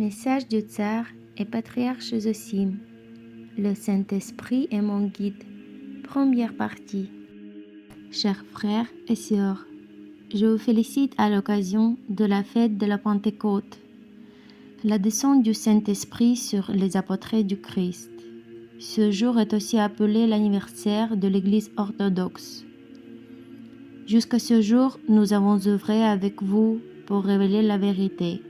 Message du Tsar et patriarche Zosim. Le Saint-Esprit est mon guide. Première partie. Chers frères et sœurs, je vous félicite à l'occasion de la fête de la Pentecôte, la descente du Saint-Esprit sur les apôtres du Christ. Ce jour est aussi appelé l'anniversaire de l'Église orthodoxe. Jusqu'à ce jour, nous avons œuvré avec vous pour révéler la vérité,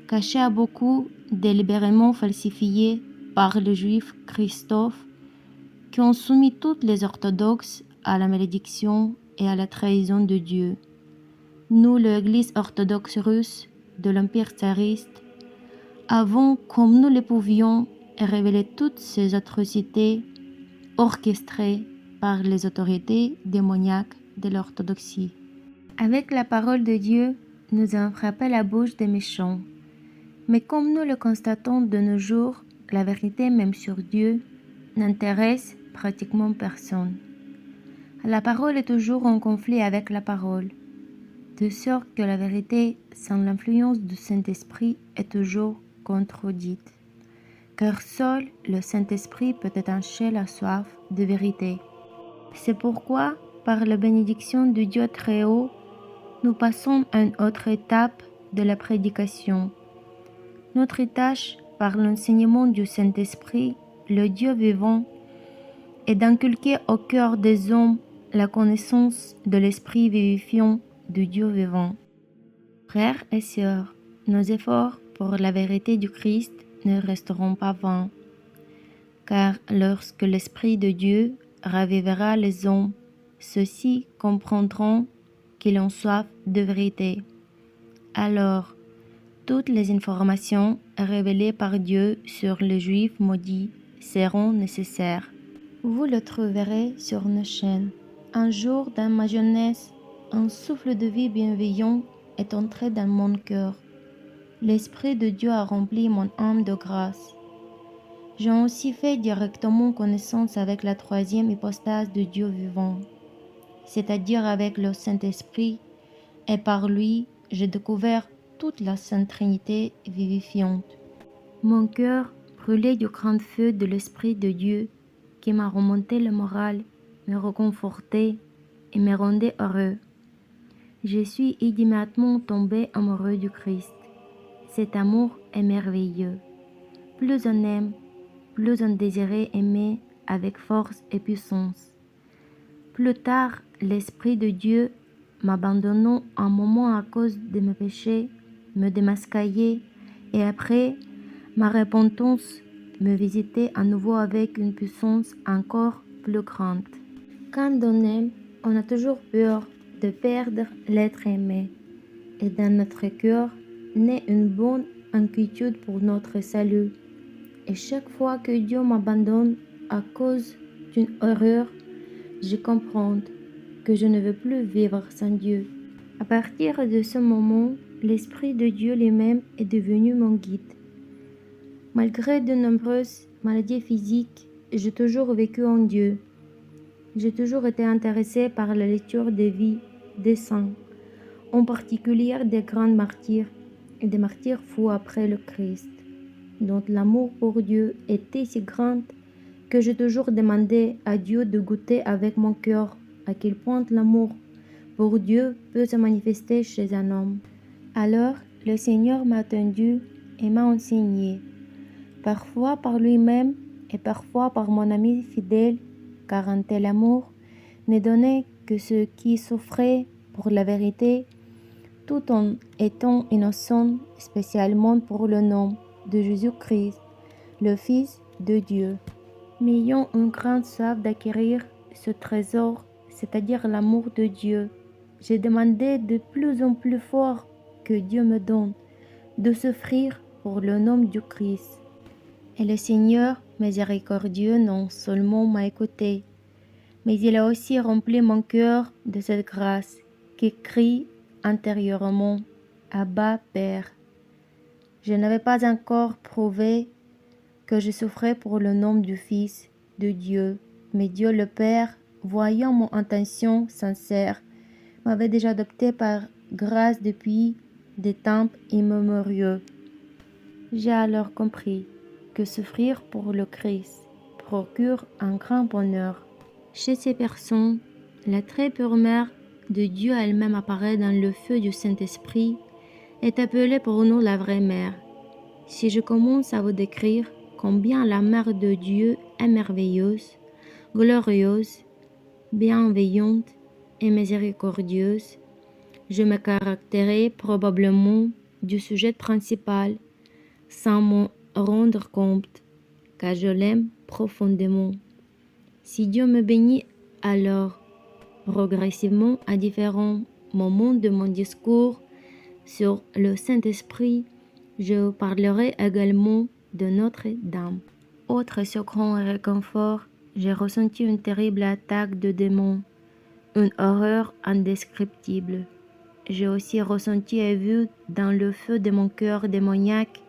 cachée à beaucoup, délibérément falsifiée par le juif Christophe, qui ont soumis toutes les orthodoxes à la malédiction et à la trahison de Dieu. Nous, l'Église orthodoxe russe de l'Empire tsariste, avons, comme nous le pouvions, révélé toutes ces atrocités orchestrées par les autorités démoniaques de l'orthodoxie. Avec la parole de Dieu, nous avons frappé la bouche des méchants. Mais comme nous le constatons de nos jours, la vérité même sur Dieu n'intéresse pratiquement personne. La parole est toujours en conflit avec la parole, de sorte que la vérité, sans l'influence du Saint-Esprit, est toujours contredite. Car seul le Saint-Esprit peut étancher la soif de vérité. C'est pourquoi, par la bénédiction de Dieu très haut, nous passons à une autre étape de la prédication. Notre tâche, par l'enseignement du Saint-Esprit, le Dieu vivant, est d'inculquer au cœur des hommes la connaissance de l'Esprit vivifiant du Dieu vivant. Frères et sœurs, nos efforts pour la vérité du Christ ne resteront pas vains, car lorsque l'Esprit de Dieu ravivera les hommes, ceux-ci comprendront qu'ils ont soif de vérité. Alors, toutes les informations révélées par Dieu sur les Juifs maudits seront nécessaires. Vous le trouverez sur nos chaînes. Un jour, dans ma jeunesse, un souffle de vie bienveillant est entré dans mon cœur. L'Esprit de Dieu a rempli mon âme de grâce. J'ai aussi fait directement connaissance avec la troisième hypostase de Dieu vivant, c'est-à-dire avec le Saint-Esprit, et par lui, j'ai découvert toute la Sainte Trinité vivifiante. Mon cœur brûlait du grand feu de l'Esprit de Dieu qui m'a remonté le moral, me réconfortait et me rendait heureux. Je suis immédiatement tombé amoureux du Christ. Cet amour est merveilleux. Plus on aime, plus on désirait aimer avec force et puissance. Plus tard, l'Esprit de Dieu, m'abandonnant un moment à cause de mes péchés, me démasquait et après, ma repentance me visitait à nouveau avec une puissance encore plus grande. Quand on aime, on a toujours peur de perdre l'être aimé, et dans notre cœur naît une bonne inquiétude pour notre salut. Et chaque fois que Dieu m'abandonne à cause d'une erreur, je comprends que je ne veux plus vivre sans Dieu. À partir de ce moment, l'Esprit de Dieu lui-même est devenu mon guide. Malgré de nombreuses maladies physiques, j'ai toujours vécu en Dieu. J'ai toujours été intéressé par la lecture des vies des saints, en particulier des grands martyrs et des martyrs fous après le Christ, dont l'amour pour Dieu était si grand que j'ai toujours demandé à Dieu de goûter avec mon cœur à quel point l'amour pour Dieu peut se manifester chez un homme. Alors, le Seigneur m'a attendu et m'a enseigné, parfois par lui-même et parfois par mon ami fidèle, car un tel amour n'est donné que ceux qui souffraient pour la vérité, tout en étant innocents, spécialement pour le nom de Jésus-Christ, le Fils de Dieu. M'ayant une grande soif d'acquérir ce trésor, c'est-à-dire l'amour de Dieu, j'ai demandé de plus en plus fort que Dieu me donne de souffrir pour le nom du Christ. Et le Seigneur miséricordieux non seulement m'a écouté, mais il a aussi rempli mon cœur de cette grâce qui crie intérieurement « Abba, Père ». Je n'avais pas encore prouvé que je souffrais pour le nom du Fils de Dieu, mais Dieu le Père, voyant mon intention sincère, m'avait déjà adopté par grâce depuis des temps immémoriaux. J'ai alors compris que souffrir pour le Christ procure un grand bonheur. Chez ces personnes, la très pure mère de Dieu elle-même apparaît dans le feu du Saint-Esprit, est appelée pour nous la vraie mère. Si je commence à vous décrire combien la mère de Dieu est merveilleuse, glorieuse, bienveillante et miséricordieuse, je me caractériserai probablement du sujet principal sans m'en rendre compte, car je l'aime profondément. Si Dieu me bénit alors progressivement à différents moments de mon discours sur le Saint-Esprit, je parlerai également de Notre-Dame. Autre second et réconfort, j'ai ressenti une terrible attaque de démons, une horreur indescriptible. J'ai aussi ressenti et vu dans le feu de mon cœur démoniaque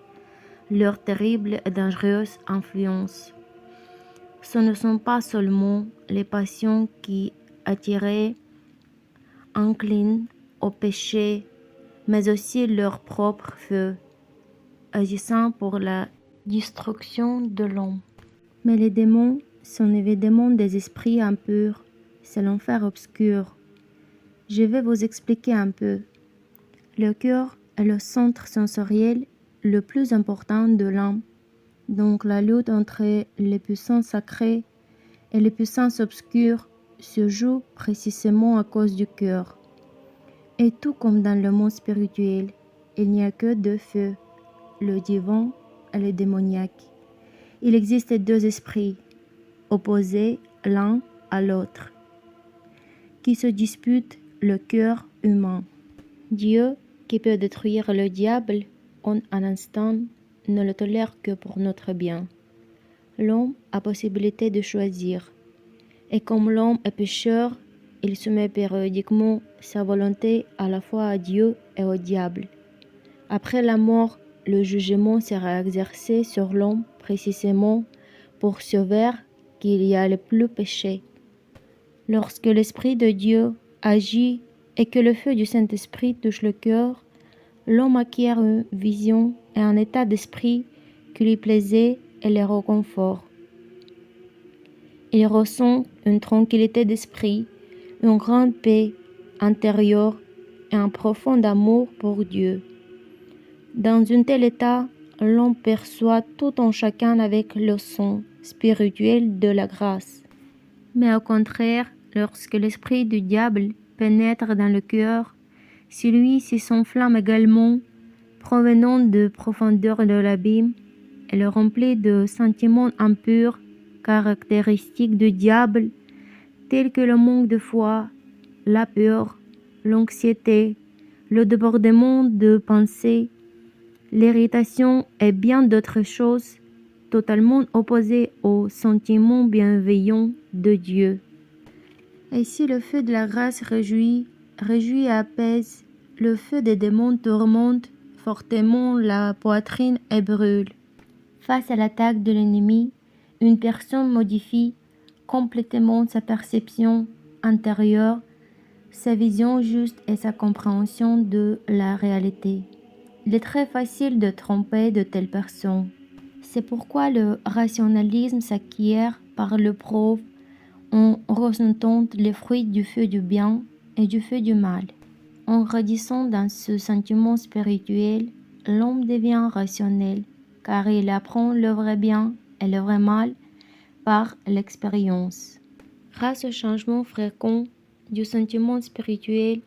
leur terrible et dangereuse influence. Ce ne sont pas seulement les passions qui attiraient, inclinent au péché, mais aussi leur propre feu, agissant pour la destruction de l'homme. Mais les démons sont évidemment des esprits impurs, c'est l'enfer obscur. Je vais vous expliquer un peu. Le cœur est le centre sensoriel le plus important de l'âme. Donc la lutte entre les puissances sacrées et les puissances obscures se joue précisément à cause du cœur. Et tout comme dans le monde spirituel, il n'y a que deux feux, le divin et le démoniaque. Il existe deux esprits, opposés l'un à l'autre, qui se disputent le cœur humain. Dieu, qui peut détruire le diable en un instant, ne le tolère que pour notre bien. L'homme a possibilité de choisir, et comme l'homme est pécheur, il soumet périodiquement sa volonté à la fois à Dieu et au diable. Après la mort, le jugement sera exercé sur l'homme précisément pour sauver qu'il y a le plus péché. Lorsque l'Esprit de Dieu agit et que le feu du Saint-Esprit touche le cœur, l'homme acquiert une vision et un état d'esprit qui lui plaisait et le réconfort. Il ressent une tranquillité d'esprit, une grande paix intérieure et un profond amour pour Dieu. Dans un tel état, l'homme perçoit tout en chacun avec le son spirituel de la grâce. Mais au contraire, lorsque l'esprit du diable pénètre dans le cœur, celui-ci s'enflamme également, provenant de profondeur de l'abîme, et le remplit de sentiments impurs, caractéristiques du diable, tels que le manque de foi, la peur, l'anxiété, le débordement de pensée, l'irritation et bien d'autres choses totalement opposées aux sentiments bienveillants de Dieu. Et si le feu de la grâce réjouit et apaise, le feu des démons tourmente fortement la poitrine et brûle. Face à l'attaque de l'ennemi, une personne modifie complètement sa perception intérieure, sa vision juste et sa compréhension de la réalité. Il est très facile de tromper de telles personnes. C'est pourquoi le rationalisme s'acquiert par l'épreuve en ressentant les fruits du feu du bien et du feu du mal. En grandissant dans ce sentiment spirituel, l'homme devient rationnel, car il apprend le vrai bien et le vrai mal par l'expérience. Grâce au changement fréquent du sentiment spirituel,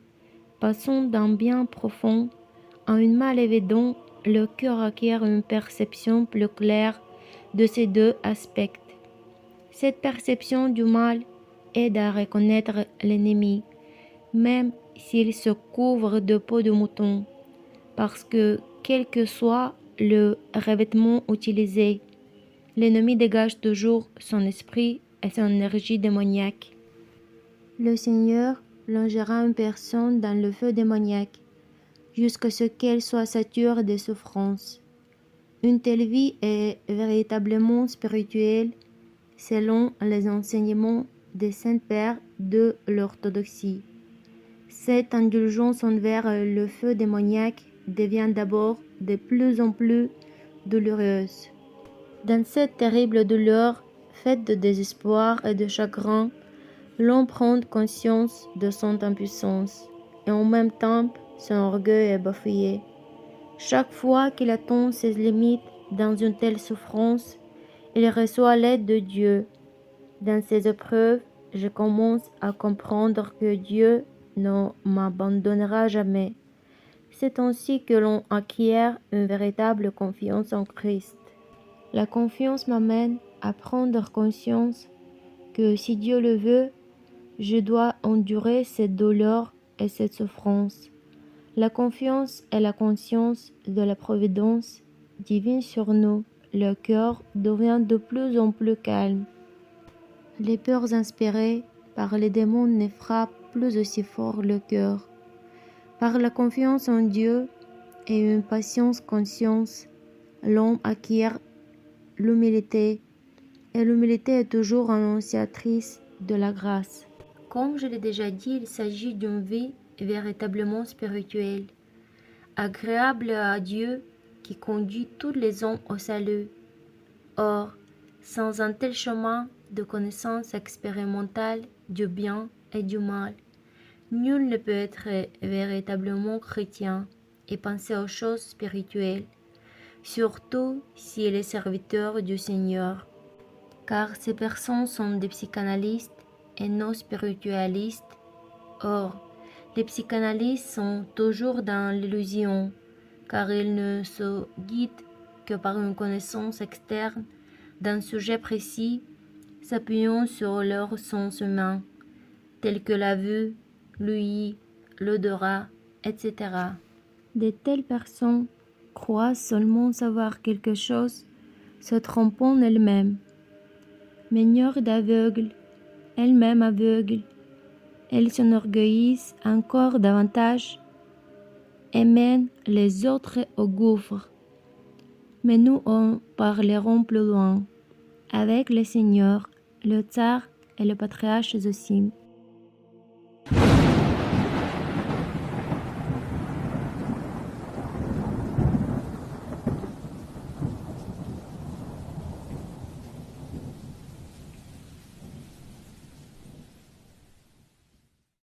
passant d'un bien profond à un mal évident, le cœur acquiert une perception plus claire de ces deux aspects. Cette perception du mal aide à reconnaître l'ennemi, même s'il se couvre de peau de mouton, parce que, quel que soit le revêtement utilisé, l'ennemi dégage toujours son esprit et son énergie démoniaque. Le Seigneur plongera une personne dans le feu démoniaque, jusqu'à ce qu'elle soit saturée de souffrance. Une telle vie est véritablement spirituelle, selon les enseignements des saints pères de l'orthodoxie. Cette indulgence envers le feu démoniaque devient d'abord de plus en plus douloureuse. Dans cette terrible douleur, faite de désespoir et de chagrin, l'on prend conscience de son impuissance, et en même temps, son orgueil est bafoué. Chaque fois qu'il atteint ses limites dans une telle souffrance, il reçoit l'aide de Dieu. Dans ces épreuves, je commence à comprendre que Dieu ne m'abandonnera jamais. C'est ainsi que l'on acquiert une véritable confiance en Christ. La confiance m'amène à prendre conscience que si Dieu le veut, je dois endurer cette douleur et cette souffrance. La confiance et la conscience de la providence divine sur nous. Le cœur devient de plus en plus calme. Les peurs inspirées par les démons ne frappent plus aussi fort le cœur. Par la confiance en Dieu et une patience conscience, l'homme acquiert l'humilité, et l'humilité est toujours annonciatrice de la grâce. Comme je l'ai déjà dit, il s'agit d'une vie véritablement spirituelle, agréable à Dieu qui conduit tous les hommes au salut. Or, sans un tel chemin de connaissance expérimentale du bien et du mal, nul ne peut être véritablement chrétien et penser aux choses spirituelles, surtout s'il est serviteur du Seigneur. Car ces personnes sont des psychanalystes et non spiritualistes. Or, les psychanalystes sont toujours dans l'illusion, car ils ne se guident que par une connaissance externe d'un sujet précis, s'appuyant sur leurs sens humains, tels que la vue, l'ouïe, l'odorat, etc. De telles personnes croient seulement savoir quelque chose, se trompant elles-mêmes. Manière d'aveugle, elles-mêmes aveugles, elles s'enorgueillissent encore davantage et mènent les autres au gouffre. Mais nous en parlerons plus loin, avec le Seigneur, le Tsar et le patriarche Zosim.